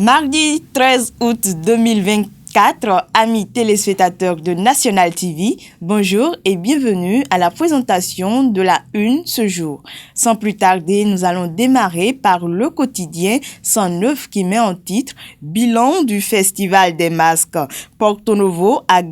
Mardi 13 août 2024, amis téléspectateurs de National TV, bonjour et bienvenue à la présentation de la Une ce jour. Sans plus tarder, nous allons démarrer par le quotidien 109 qui met en titre « Bilan du Festival des masques ». Porto Novo a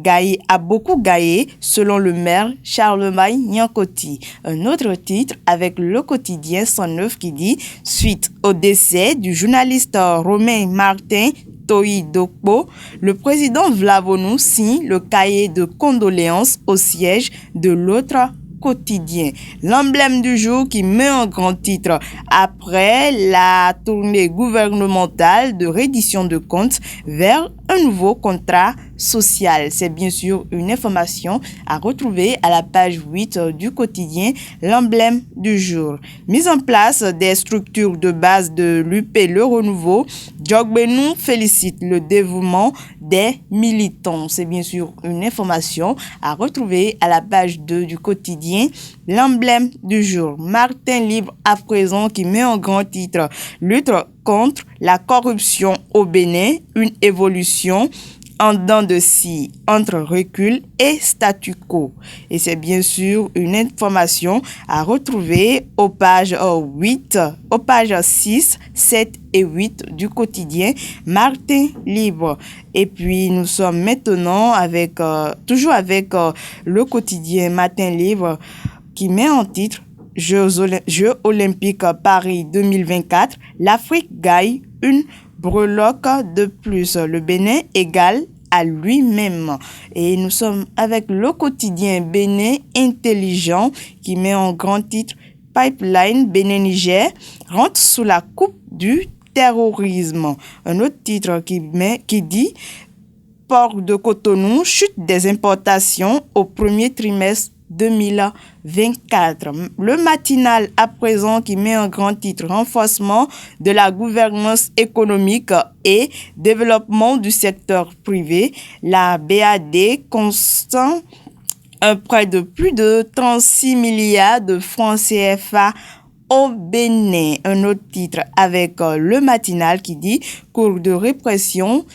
beaucoup gagné selon le maire Charlemagne Niankoti. Un autre titre avec le quotidien 109 qui dit « Suite au décès du journaliste Romain Martin Toi Dokpo, le président Vlavonou signe le cahier de condoléances au siège de l'autre quotidien. L'emblème du jour qui met en grand titre après la tournée gouvernementale de reddition de comptes vers un nouveau contrat social. C'est bien sûr une information à retrouver à la page 8 du quotidien L'emblème du jour. Mise en place des structures de base de l'UP Le Renouveau, Djogbenou félicite le dévouement des militants. C'est bien sûr une information à retrouver à la page 2 du quotidien L'emblème du jour. Martin Libre à présent qui met en grand titre Lutte contre la corruption au Bénin, une évolution en dents de scie entre recul et statu quo. Et c'est bien sûr une information à retrouver aux pages 6, 7 et 8 du quotidien Martin Libre. Et puis nous sommes maintenant toujours avec le quotidien Martin Libre qui met en titre Jeux olympiques Paris 2024, l'Afrique gagne une breloque de plus. Le Bénin égale à lui-même. Et nous sommes avec le quotidien Bénin intelligent qui met en grand titre Pipeline Bénin-Niger rentre sous la coupe du terrorisme. Un autre titre qui dit Port de Cotonou, chute des importations au premier trimestre 2024. Le matinal à présent qui met un grand titre renforcement de la gouvernance économique et développement du secteur privé. La BAD constate un prêt de plus de 36 milliards de francs CFA au Bénin. Un autre titre avec le matinal qui dit cours de répression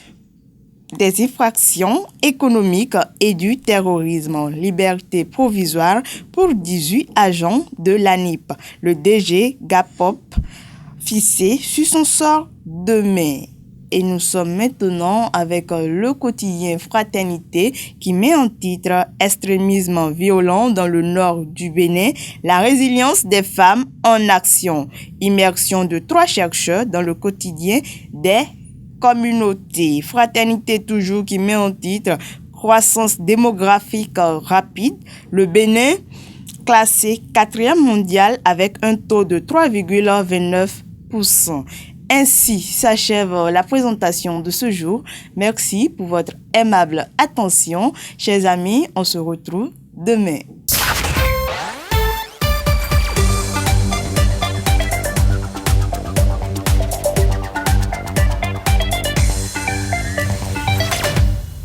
des infractions économiques et du terrorisme. Liberté provisoire pour 18 agents de l'ANIP. Le DG Gapop fixé sur son sort demain. Et nous sommes maintenant avec le quotidien Fraternité qui met en titre Extrémisme violent dans le nord du Bénin, la résilience des femmes en action. Immersion de 3 chercheurs dans le quotidien des communauté. Fraternité toujours qui met en titre croissance démographique rapide. Le Bénin classé 4e mondial avec un taux de 3,29%. Ainsi s'achève la présentation de ce jour. Merci pour votre aimable attention. Chers amis, on se retrouve demain.